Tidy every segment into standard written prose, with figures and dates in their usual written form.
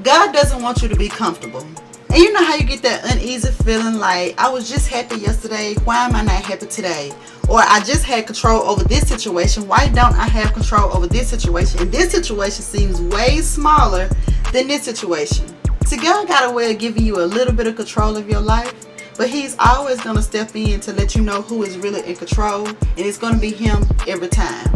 God doesn't want you to be comfortable. And you know how you get that uneasy feeling like, I was just happy yesterday, why am I not happy today? Or I just had control over this situation, why don't I have control over this situation? And this situation seems way smaller than this situation. See, God got a way of giving you a little bit of control of your life, but He's always going to step in to let you know who is really in control, and it's going to be Him every time.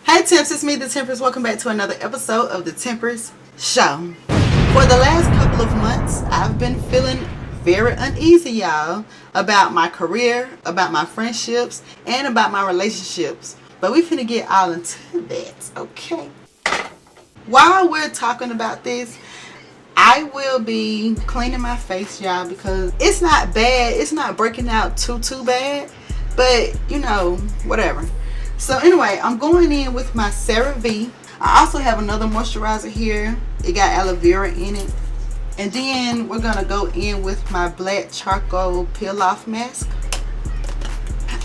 Hey Temps, it's me, the Tempress. Welcome back to another episode of the Tempress Show. For the last couple of months, I've been feeling very uneasy, y'all, about my career, about my friendships, and about my relationships. But we finna get all into that, okay? While we're talking about this, I will be cleaning my face, y'all, because it's not bad. It's not breaking out too bad, but you know, whatever. So anyway, I'm going in with my CeraVe. I also have another moisturizer here. It got aloe vera in it. And then we're going to go in with my black charcoal peel off mask.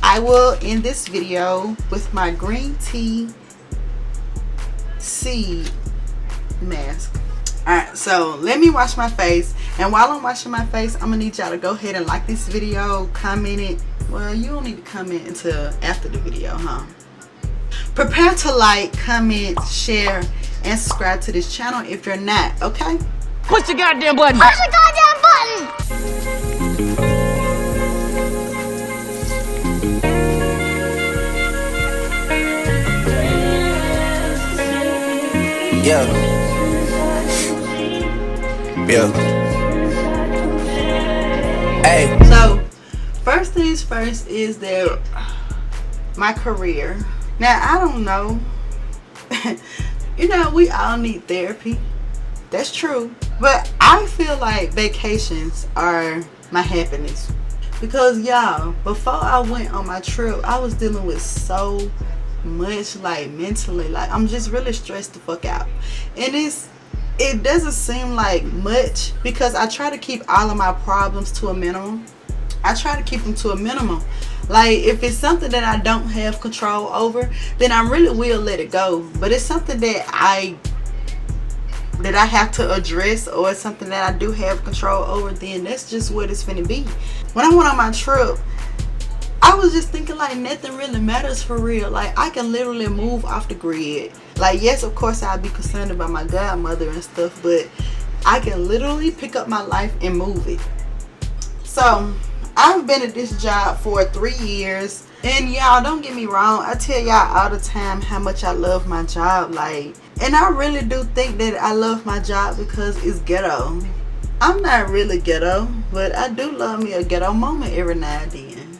I will end this video with my green tea seed mask. Alright, so let me wash my face. And while I'm washing my face, I'm going to need y'all to go ahead and like this video, comment it. Well, you don't need to comment until after the video, huh? Prepare to like, comment, share, and subscribe to this channel if you're not, okay? Push the goddamn button! Push the goddamn button! Yeah. Hey. So, first things first is that my career. Now, I don't know. You know, we all need therapy. That's true. But I feel like vacations are my happiness. Because, y'all, before I went on my trip, I was dealing with so much, like, mentally. Like, I'm just really stressed the fuck out. And it doesn't seem like much because I try to keep all of my problems to a minimum. I try to keep them to a minimum. Like, if it's something that I don't have control over, then I really will let it go. But it's something that I have to address, or it's something that I do have control over, then that's just what it's finna be. When I went on my trip, I was just thinking like nothing really matters for real. Like, I can literally move off the grid. Like, yes, of course I'll be concerned about my godmother and stuff, but I can literally pick up my life and move it. So I've been at this job for 3 years, and y'all, don't get me wrong, I tell y'all all the time how much I love my job. Like, and I really do think that I love my job because it's ghetto. I'm not really ghetto, but I do love me a ghetto moment every now and then.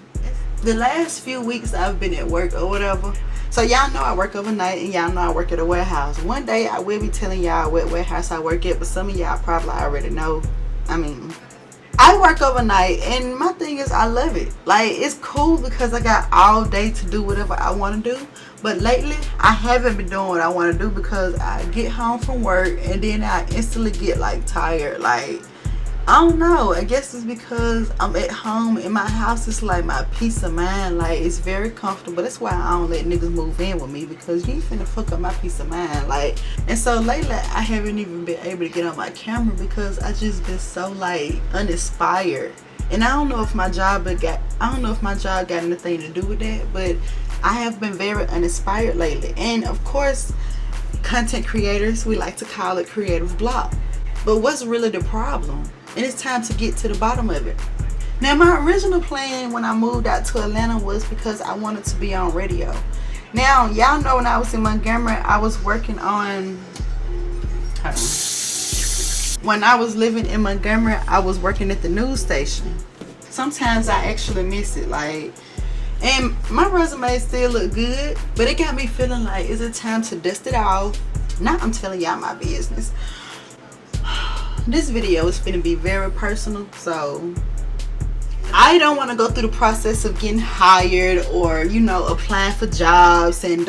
The last few weeks I've been at work or whatever, so y'all know I work overnight, and y'all know I work at a warehouse. One day I will be telling y'all what warehouse I work at, but some of y'all probably already know. I mean, I work overnight, and my thing is I love it. Like, it's cool because I got all day to do whatever I want to do. But lately, I haven't been doing what I want to do because I get home from work and then I instantly get like tired. Like, I don't know. I guess it's because I'm at home in my house. It's like my peace of mind. Like, it's very comfortable. That's why I don't let niggas move in with me, because you ain't finna fuck up my peace of mind. Like, and so lately I haven't even been able to get on my camera because I just been so like uninspired. And I don't know if my job got anything to do with that, but I have been very uninspired lately. And of course, content creators, we like to call it creative block. But what's really the problem? And it's time to get to the bottom of it. Now, my original plan when I moved out to Atlanta was because I wanted to be on radio. Now, y'all know when I was in Montgomery, I was working on... When I was living in Montgomery, I was working at the news station. Sometimes I actually miss it. Like, and my resume still look good, but it got me feeling like, is it time to dust it off? Now I'm telling y'all my business. This video is gonna be very personal, so I don't want to go through the process of getting hired or, you know, applying for jobs and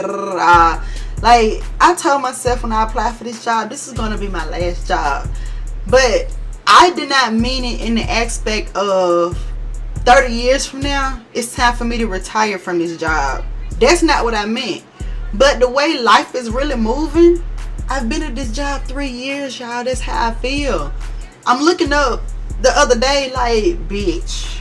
Like, I told myself when I applied for this job, this is going to be my last job. But I did not mean it in the aspect of 30 years from now, it's time for me to retire from this job. That's not what I meant. But the way life is really moving, I've been at this job 3 years, y'all. That's how I feel. I'm looking up the other day like, bitch,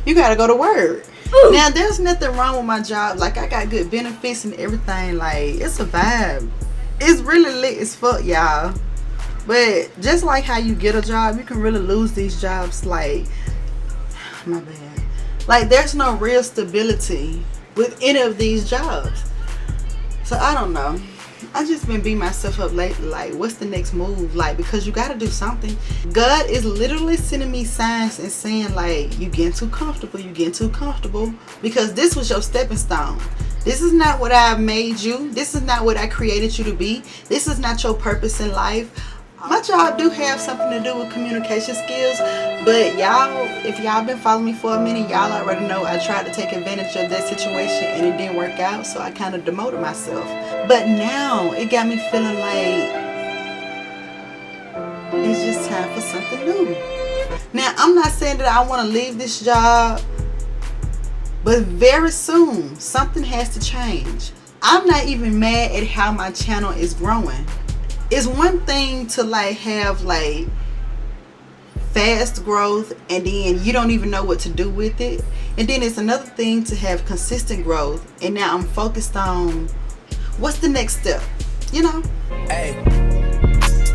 you gotta go to work. Now, there's nothing wrong with my job. Like, I got good benefits and everything. Like, it's a vibe. It's really lit as fuck, y'all. But just like how you get a job, you can really lose these jobs. Like, my bad. Like, there's no real stability with any of these jobs. So, I don't know. I just been beating myself up lately. Like, what's the next move? Like, because you got to do something. God is literally sending me signs and saying, like, you getting too comfortable. You getting too comfortable. Because this was your stepping stone. This is not what I made you. This is not what I created you to be. This is not your purpose in life. My job do have something to do with communication skills, but y'all, if y'all been following me for a minute, y'all already know I tried to take advantage of that situation and it didn't work out, so I kind of demoted myself. But now it got me feeling like it's just time for something new. Now, I'm not saying that I want to leave this job, but very soon something has to change. I'm not even mad at how my channel is growing. It's one thing to like have like fast growth and then you don't even know what to do with it, and then it's another thing to have consistent growth, and now I'm focused on what's the next step, you know. Hey,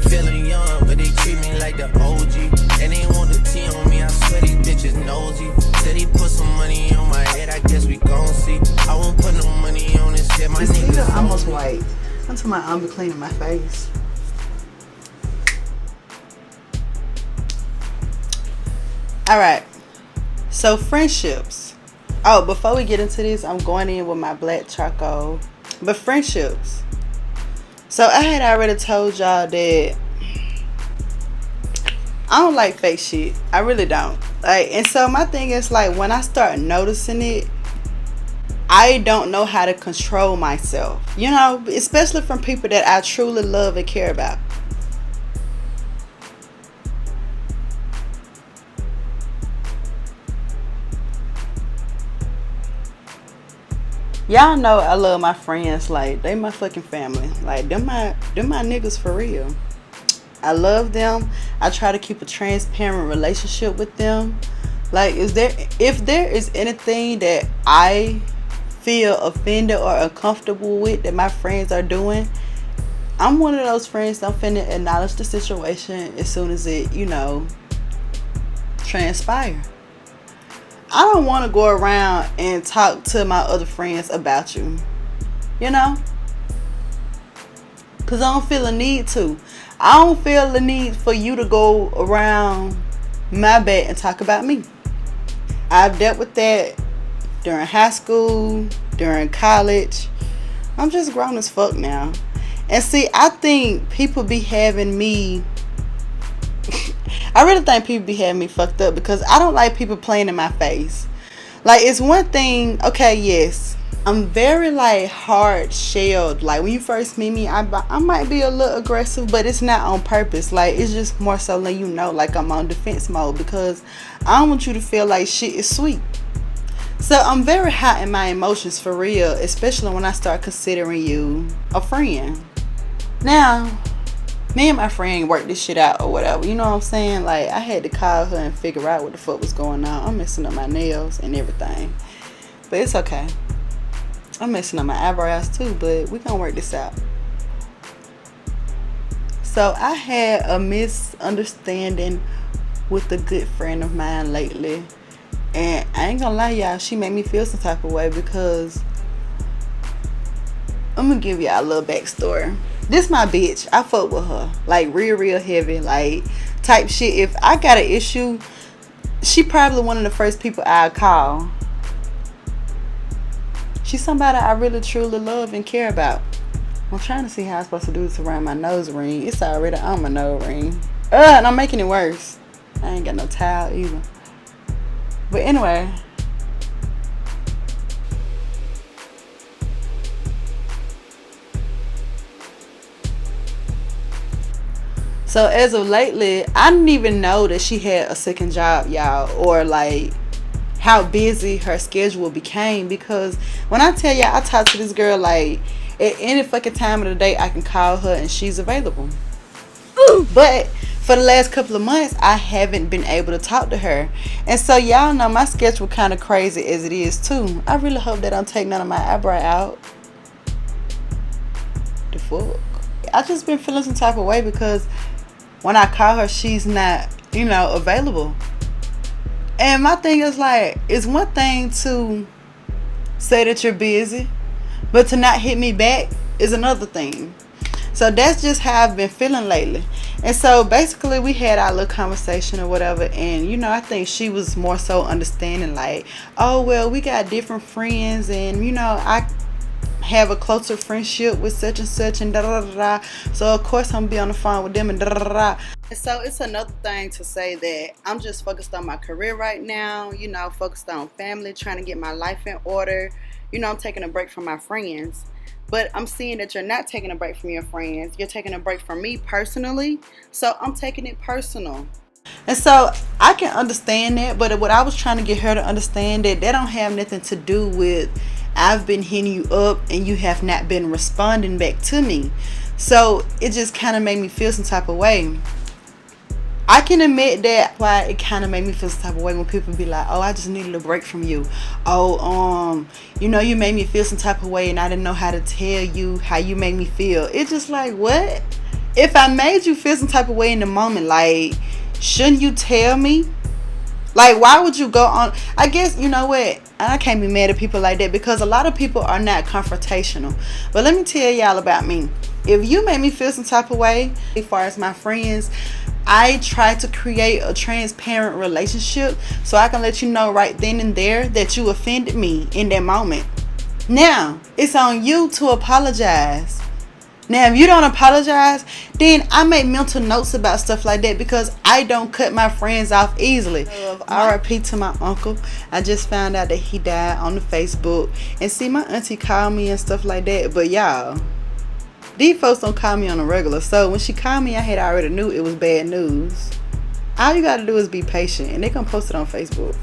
feeling young, but they treat me like the OG, and they want the T on me. I swear these bitches nosy. Said he put some money on my head, I guess we gon' see. I won't put no money on this shit. My niggas almost white. I'm talking about I'm be cleaning my face. Alright, so friendships. Oh, before we get into this, I'm going in with my black charcoal. But friendships. So I had already told y'all that I don't like fake shit. I really don't. Like, and so my thing is like when I start noticing it, I don't know how to control myself. You know, especially from people that I truly love and care about. Y'all know I love my friends. Like, they my fucking family. Like, them my niggas for real. I love them. I try to keep a transparent relationship with them. Like, if there is anything that I feel offended or uncomfortable with that my friends are doing, I'm one of those friends that I'm finna acknowledge the situation as soon as it, you know, transpire. I don't want to go around and talk to my other friends about you, you know, because I don't feel a need to. I don't feel the need for you to go around my bed and talk about me. I've dealt with that during high school, during college. I'm just grown as fuck now. And see, I think people be having me I really think people be having me fucked up because I don't like people playing in my face. Like, it's one thing, okay, yes, I'm very like hard shelled. Like, when you first meet me, I might be a little aggressive, but it's not on purpose. Like, it's just more so letting you know, like, I'm on defense mode because I don't want you to feel like shit is sweet. So I'm very hot in my emotions for real, especially when I start considering you a friend. Now, me and my friend worked this shit out or whatever, you know what I'm saying? Like, I had to call her and figure out what the fuck was going on. I'm messing up my nails and everything, but it's okay. I'm messing up my eyebrows too, but we gonna work this out. So I had a misunderstanding with a good friend of mine lately, and I ain't gonna lie, y'all, she made me feel some type of way because I'm gonna give y'all a little backstory. This my bitch. I fuck with her. Like, real heavy. Like, type shit. If I got an issue, she probably one of the first people I call. She's somebody I really truly love and care about. I'm trying to see how I'm supposed to do this around my nose ring. It's already on my nose ring. And I'm making it worse. I ain't got no towel either. But anyway. So as of lately, I didn't even know that she had a second job, y'all, or like how busy her schedule became. Because when I tell y'all, I talk to this girl like at any fucking time of the day, I can call her and she's available. But for the last couple of months, I haven't been able to talk to her. And so y'all know my schedule kind of crazy as it is too. I really hope that I don't take none of my eyebrow out. The fuck? I just been feeling some type of way because when I call her, she's not, available. And my thing is like, it's one thing to say that you're busy, but to not hit me back is another thing. So that's just how I've been feeling lately. And so basically we had our little conversation or whatever, and I think she was more so understanding like, oh well, we got different friends, and I have a closer friendship with such and such and da da da da. So of course I'm gonna be on the phone with them and da da da da. And so it's another thing to say that I'm just focused on my career right now, focused on family, trying to get my life in order. I'm taking a break from my friends. But I'm seeing that you're not taking a break from your friends. You're taking a break from me personally. So I'm taking it personal. And so I can understand that. But what I was trying to get her to understand, that don't have nothing to do with I've been hitting you up and you have not been responding back to me. So it just kind of made me feel some type of way. I can admit that why it kind of made me feel some type of way when people be like, oh, I just needed a break from you. Oh, you made me feel some type of way and I didn't know how to tell you how you made me feel. It's just like, what? If I made you feel some type of way in the moment, like, shouldn't you tell me? Like, why would you go on? I guess, you know what? I can't be mad at people like that because a lot of people are not confrontational. But let me tell y'all about me. If you made me feel some type of way, as far as my friends, I try to create a transparent relationship so I can let you know right then and there that you offended me in that moment. Now, it's on you to apologize. Now, if you don't apologize, then I make mental notes about stuff like that because I don't cut my friends off easily. RIP to my uncle. I just found out that he died on the Facebook. And see, my auntie called me and stuff like that. But y'all, these folks don't call me on a regular. So when she called me, I had already knew it was bad news. All you gotta do is be patient. And they gonna post it on Facebook.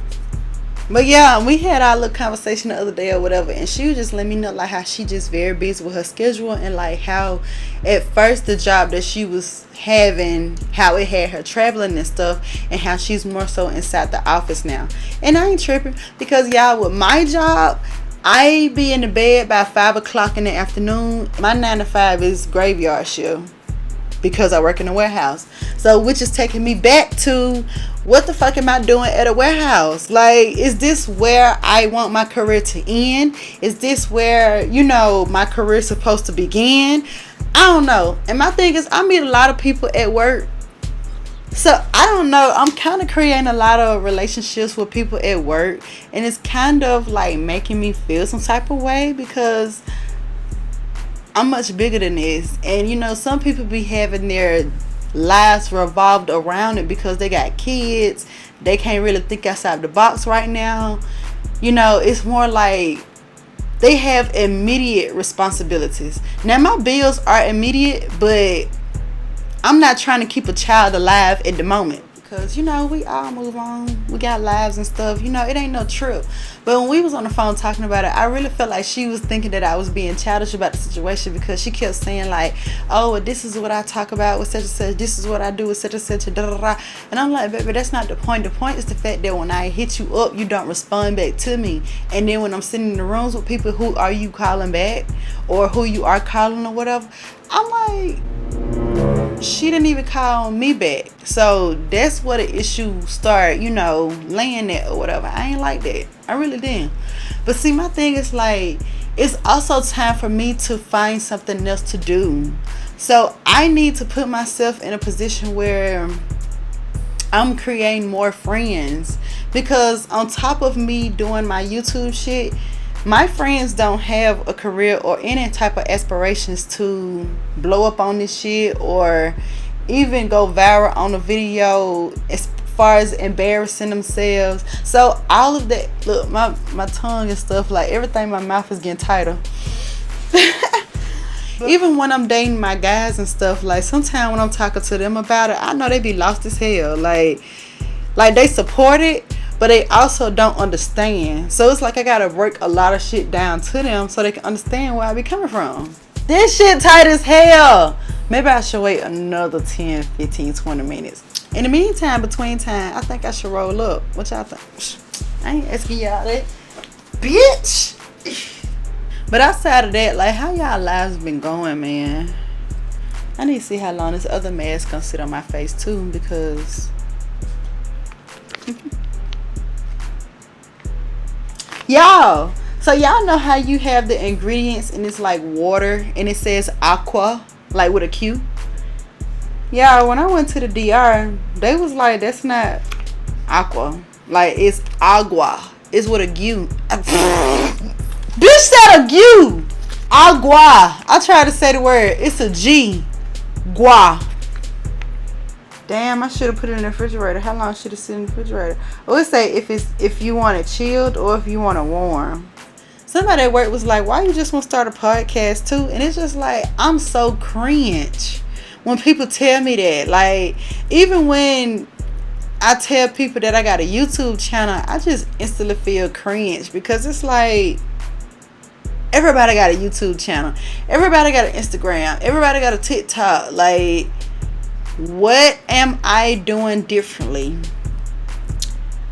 But yeah, we had our little conversation the other day or whatever, and she was just letting me know like how she just very busy with her schedule, and like how at first the job that she was having, how it had her traveling and stuff, and how she's more so inside the office now. And I ain't tripping because y'all, with my job, I be in the bed by 5 o'clock in the afternoon. My 9 to 5 is graveyard shift because I work in a warehouse. So which is taking me back to, what the fuck am I doing at a warehouse? Like, is this where I want my career to end? Is this where, my career is supposed to begin? I don't know. And my thing is, I meet a lot of people at work. So I don't know. I'm kind of creating a lot of relationships with people at work. And it's kind of like making me feel some type of way because I'm much bigger than this. And some people be having their lives revolved around it because they got kids. They can't really think outside the box right now. It's more like they have immediate responsibilities. Now my bills are immediate, but I'm not trying to keep a child alive at the moment. Because, we all move on. We got lives and stuff. It ain't no trip. But when we was on the phone talking about it, I really felt like she was thinking that I was being childish about the situation because she kept saying like, oh, well, this is what I talk about with such and such. This is what I do with such and such. Da, da, da. And I'm like, baby, that's not the point. The point is the fact that when I hit you up, you don't respond back to me. And then when I'm sitting in the rooms with people, who are you calling back? Or who you are calling or whatever. I'm like, she didn't even call me back. So that's where the issue started, laying there or whatever. I ain't like that. I really didn't. But see, my thing is like, it's also time for me to find something else to do. So I need to put myself in a position where I'm creating more friends. Because on top of me doing my YouTube shit, my friends don't have a career or any type of aspirations to blow up on this shit or even go viral on a video as far as embarrassing themselves. So all of that, look, my tongue and stuff, like everything in my mouth is getting tighter. Even when I'm dating my guys and stuff, like sometimes when I'm talking to them about it, I know they be lost as hell. Like they support it, but they also don't understand. So it's like I gotta break a lot of shit down to them so they can understand where I be coming from. This shit tight as hell. Maybe I should wait another 10, 15, 20 minutes. In the meantime, between time, I think I should roll up. What y'all think? I ain't asking y'all that. Bitch! But outside of that, like, how y'all lives been going, man? I need to see how long this other mask gonna sit on my face, too, because... Y'all, so y'all know how you have the ingredients and it's like water and it says aqua, like with a Q? Yeah, when I went to the DR, they was like, that's not aqua. Like, it's agua. It's with a Q. Bitch said a Q. Agua. I tried to say the word. It's a G. Gua. Damn, I should have put it in the refrigerator. How long should it sit in the refrigerator? I would say if you want it chilled or if you want it warm. Somebody at work was like, why you just want to start a podcast too? And it's just like, I'm so cringe when people tell me that. Like, even when I tell people that I got a YouTube channel, I just instantly feel cringe because it's like, everybody got a YouTube channel. Everybody got an Instagram. Everybody got a TikTok. Like, what am I doing differently?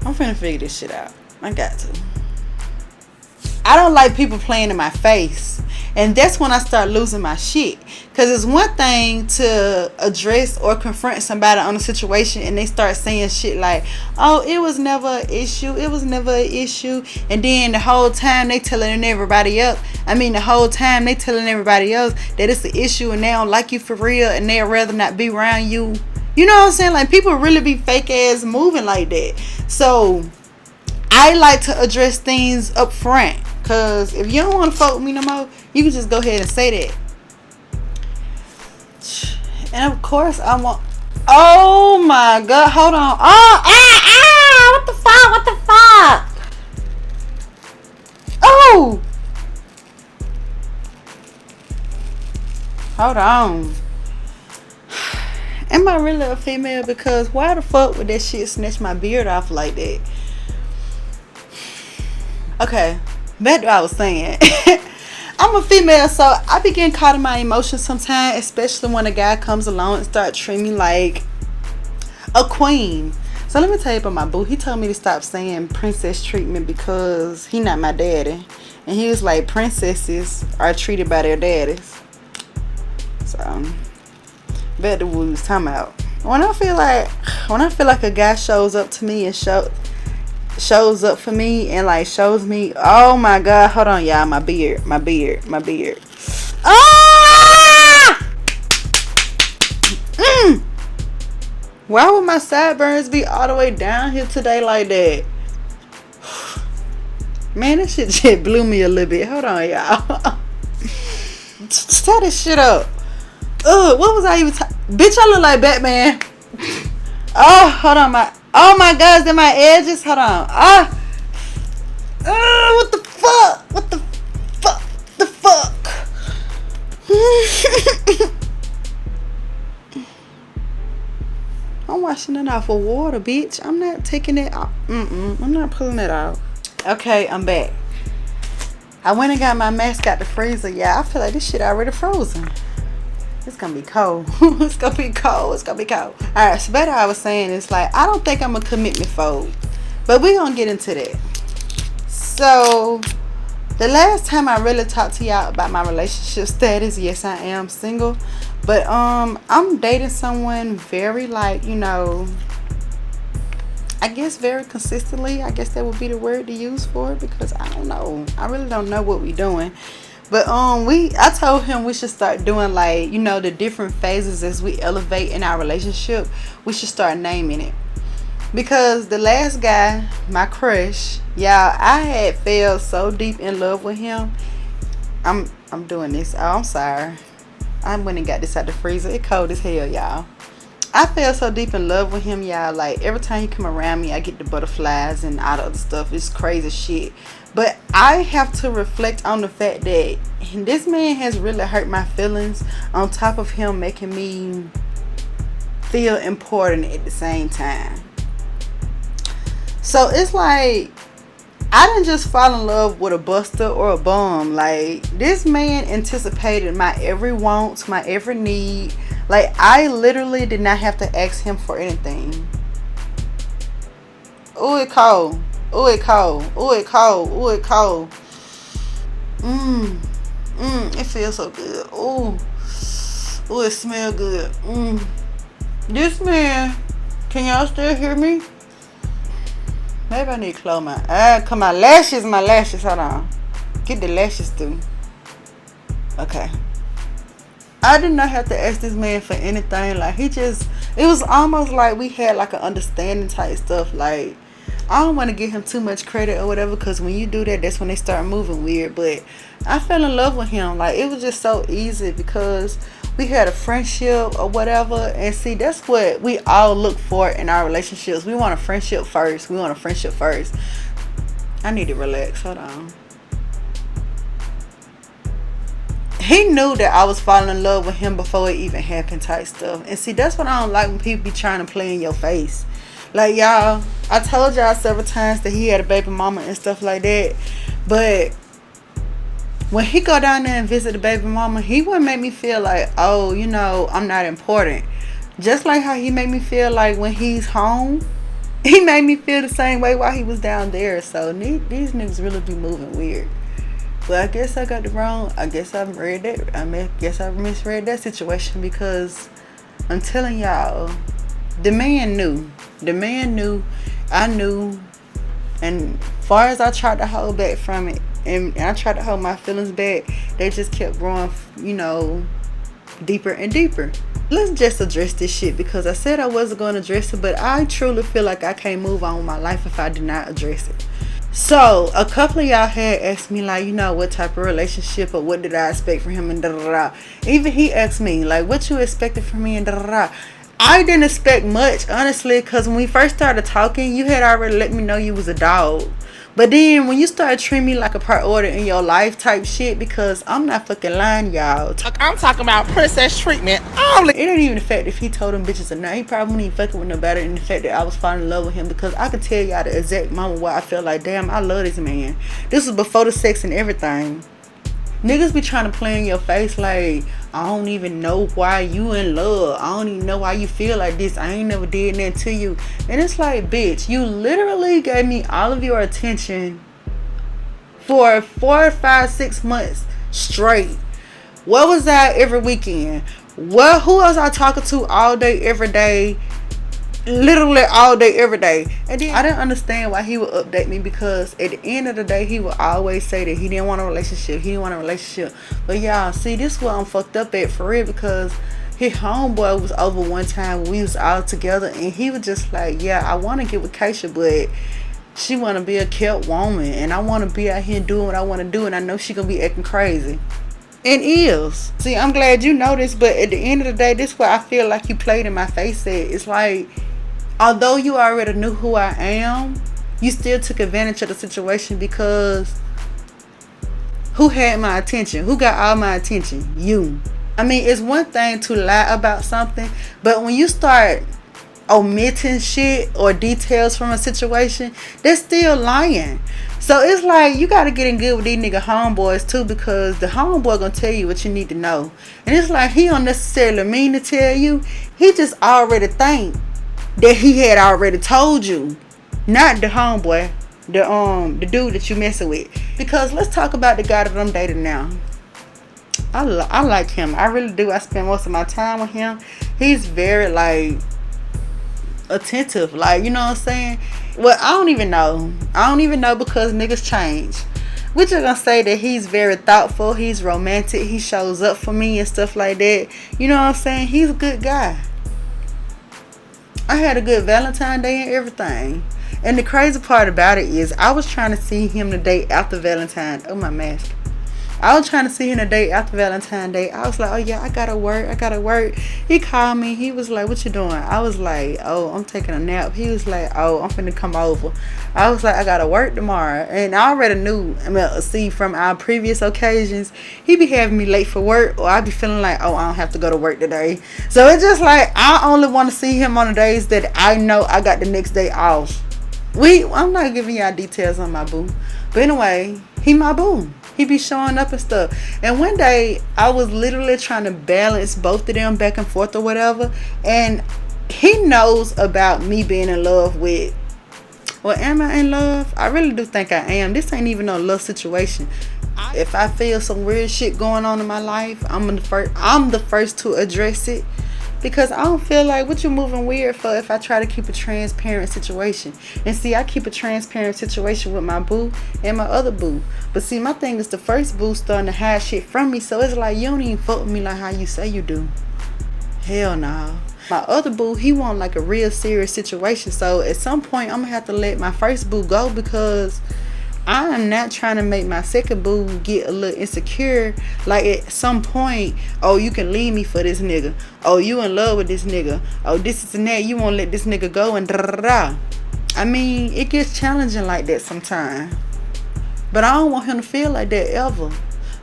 I'm finna figure this shit out. I got to. I don't like people playing in my face. And that's when I start losing my shit. Because it's one thing to address or confront somebody on a situation and they start saying shit like, oh, it was never an issue. It was never an issue. And then the whole time they telling everybody else. The whole time they telling everybody else that it's an issue and they don't like you for real and they'd rather not be around you. You know what I'm saying? Like, people really be fake ass moving like that. So I like to address things up front. Because if you don't want to fuck with me no more, you can just go ahead and say that. And of course, I want... Oh my God. Hold on. Oh, what the fuck? What the fuck? Oh. Hold on. Am I really a female? Because why the fuck would that shit snatch my beard off like that? Okay. Back to what I was saying. I'm a female, so I be getting caught in my emotions sometimes, especially when a guy comes along and start treating me like a queen. So let me tell you about my boo. He told me to stop saying princess treatment because he not my daddy. And he was like, princesses are treated by their daddies. So back to what we was talking about. When I feel like a guy shows up to me and shows up for me and like shows me, oh my God, hold on y'all, my beard. Why would my sideburns be all the way down here today like that? Man, that shit just blew me a little bit. Hold on y'all. Tie this shit up. What was I even bitch, I look like Batman. Oh, hold on, oh my God, is that my edges? Hold on. What the fuck? What the fuck? The fuck? I'm washing it off with water, bitch. I'm not taking it out. I'm not pulling it out. Okay, I'm back. I went and got my mask out the freezer. Yeah, I feel like this shit already frozen. It's gonna be cold. It's gonna be cold. Alright, so better I was saying, it's like, I don't think I'm a commitment phobe. But we're gonna get into that. So, the last time I really talked to y'all about my relationship status, yes, I am single. But I'm dating someone very, like, you know, I guess very consistently. I guess that would be the word to use for it, because I don't know. I really don't know what we're doing. But I told him we should start doing, like, you know, the different phases as we elevate in our relationship. We should start naming it. Because the last guy, my crush, y'all, I had fell so deep in love with him. I'm doing this. Oh, I'm sorry. I went and got this out the freezer. It's cold as hell, y'all. I fell so deep in love with him, y'all. Like, every time he come around me, I get the butterflies and all the other stuff. It's crazy shit. But I have to reflect on the fact that this man has really hurt my feelings, on top of him making me feel important at the same time. So it's like, I didn't just fall in love with a buster or a bum. Like, this man anticipated my every want, my every need. Like, I literally did not have to ask him for anything. Ooh, it cold. Ooh, it cold. Ooh, it cold. Ooh, it cold. It feels so good. Ooh. Ooh, it smells good. This man, can y'all still hear me? Maybe I need to close my eyes. Cause my lashes. Hold on. Get the lashes through. Okay. I did not have to ask this man for anything. Like, it was almost like we had like an understanding type stuff. Like, I don't want to give him too much credit or whatever, because when you do that, that's when they start moving weird. But I fell in love with him. Like, it was just so easy because we had a friendship or whatever. And see, that's what we all look for in our relationships. We want a friendship first. I need to relax. Hold on. He knew that I was falling in love with him before it even happened type stuff. And see, that's what I don't like, when people be trying to play in your face. Like, y'all, I told y'all several times that he had a baby mama and stuff like that. But when he go down there and visit the baby mama, he wouldn't make me feel like, oh, you know, I'm not important. Just like how he made me feel like when he's home, he made me feel the same way while he was down there. So these niggas really be moving weird. But I guess I got it wrong. I guess I guess I misread that situation, because I'm telling y'all, the man knew. I knew. And far as I tried to hold back from it, and I tried to hold my feelings back, they just kept growing, you know, deeper and deeper. Let's just address this shit, because I said I wasn't going to address it, but I truly feel like I can't move on with my life if I do not address it. So a couple of y'all had asked me, like, you know, what type of relationship or what did I expect from him, and da da da. Even he asked me, like, what you expected from me, and da da da. I didn't expect much, honestly, because when we first started talking, you had already let me know you was a dog. But then when you started treating me like a priority in your life type shit, because I'm not fucking lying, y'all. I'm talking about princess treatment only. It ain't even the fact if he told them bitches or not. He probably wouldn't even fucking with nobody, in the fact that I was falling in love with him, because I could tell y'all the exact moment where I felt like, damn, I love this man. This was before the sex and everything. Niggas be trying to play in your face like, I don't even know why you in love. I don't even know why you feel like this. I ain't never did nothing to you. And it's like, bitch, you literally gave me all of your attention for 4, 5, 6 months straight. Where was I every weekend? Who else I talking to all day, every day? Literally all day, every day. And then I didn't understand why he would update me, because at the end of the day, he would always say that he didn't want a relationship. But y'all, see, this is where I'm fucked up at for real, because his homeboy was over one time when we was all together, and he was just like, yeah, I want to get with Keisha, but she want to be a kept woman, and I want to be out here doing what I want to do, and I know she gonna be acting crazy. And is. See, I'm glad you know this, but at the end of the day, this is where I feel like you played in my face at. It's like, although you already knew who I am, you still took advantage of the situation, because who had my attention? Who got all my attention? You. I mean, it's one thing to lie about something, but when you start omitting shit or details from a situation, they're still lying. So it's like, you got to get in good with these nigga homeboys too, because the homeboy gonna tell you what you need to know. And it's like, he don't necessarily mean to tell you. He just already think that he had already told you, not the homeboy, the dude that you messing with. Because let's talk about the guy that I'm dating now. I like him. I really do. I spend most of my time with him. He's very like attentive, like, you know what I'm saying. Well, I don't even know because niggas change. We're just gonna say that he's very thoughtful, he's romantic, he shows up for me and stuff like that. You know what I'm saying? He's a good guy. I had a good Valentine's Day and everything. And the crazy part about it is, I was trying to see him the day after Valentine's. Oh, my mask. I was trying to see him the day after Valentine's Day. I was like, oh yeah, I gotta work. He called me. He was like, what you doing? I was like, oh, I'm taking a nap. He was like, oh, I'm finna come over. I was like, I gotta work tomorrow. And I already knew, see, from our previous occasions, he be having me late for work, or I be feeling like, oh, I don't have to go to work today. So it's just like, I only want to see him on the days that I know I got the next day off. I'm not giving y'all details on my boo. But anyway, he my boo. He be showing up and stuff. And one day, I was literally trying to balance both of them back and forth or whatever. And he knows about me being in love with... Well, am I in love? I really do think I am. This ain't even no love situation. If I feel some weird shit going on in my life, I'm the first to address it. Because I don't feel like what you moving weird for if I try to keep a transparent situation. And see, I keep a transparent situation with my boo and my other boo. But see, my thing is the first boo starting to hide shit from me. So it's like, you don't even fuck with me like how you say you do. Hell no. My other boo, he want like a real serious situation. So at some point, I'm going to have to let my first boo go, because I am not trying to make my second boo get a little insecure. Like at some point, oh, you can leave me for this nigga. Oh, you in love with this nigga. Oh, this is and that. You won't let this nigga go and da da da. I mean, it gets challenging like that sometimes. But I don't want him to feel like that ever.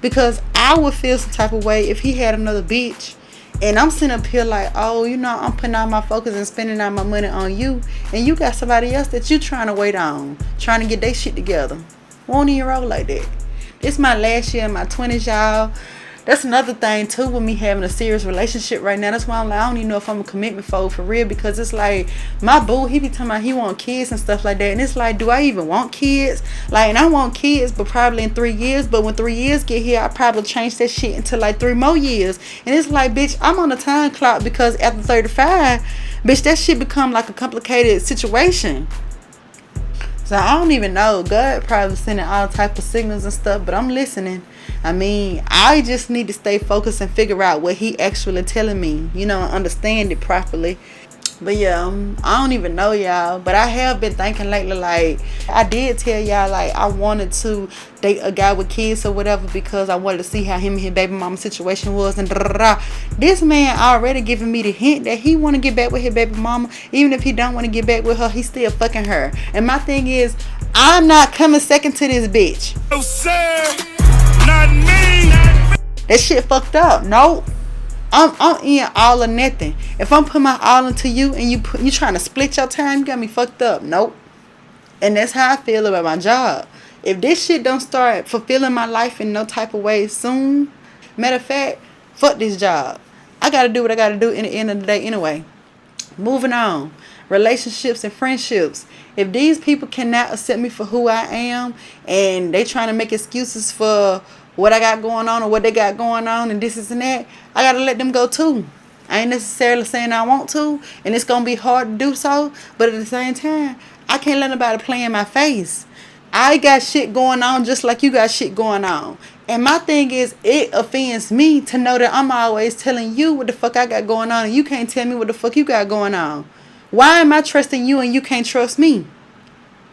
Because I would feel some type of way if he had another bitch. And I'm sitting up here like, oh, I'm putting all my focus and spending all my money on you. And you got somebody else that you trying to wait on. Trying to get their shit together. Won't even roll like that. This my last year in my 20s, y'all. That's another thing, too, with me having a serious relationship right now. That's why I'm like, I don't even know if I'm a commitment for real. Because it's like, my boo, he be talking about he want kids and stuff like that. And it's like, do I even want kids? Like, and I want kids, but probably in 3 years. But when 3 years get here, I probably change that shit into like 3 more years. And it's like, bitch, I'm on the time clock, because after 35, bitch, that shit become like a complicated situation. So I don't even know. God probably sending all type of signals and stuff, but I'm listening. I mean, I just need to stay focused and figure out what he actually telling me, and understand it properly. But yeah, I don't even know, y'all. But I have been thinking lately, like, I did tell y'all, like, I wanted to date a guy with kids or whatever, because I wanted to see how him and his baby mama situation was. And this man already giving me the hint that he want to get back with his baby mama. Even if he don't want to get back with her, he's still fucking her. And my thing is, I'm not coming second to this bitch. No, sir. Not me. That shit fucked up. Nope. I'm in all or nothing. If I'm putting my all into you and you trying to split your time, you got me fucked up. Nope. And that's how I feel about my job. If this shit don't start fulfilling my life in no type of way soon, matter of fact, fuck this job. I gotta do what I gotta do in the end of the day anyway. Moving on. Relationships and friendships. If these people cannot accept me for who I am, and they trying to make excuses for what I got going on or what they got going on and this is and that, I gotta let them go too. I ain't necessarily saying I want to, and it's gonna be hard to do so, but at the same time, I can't let nobody play in my face. I got shit going on just like you got shit going on. And my thing is, it offends me to know that I'm always telling you what the fuck I got going on, and you can't tell me what the fuck you got going on. Why am I trusting you and you can't trust me?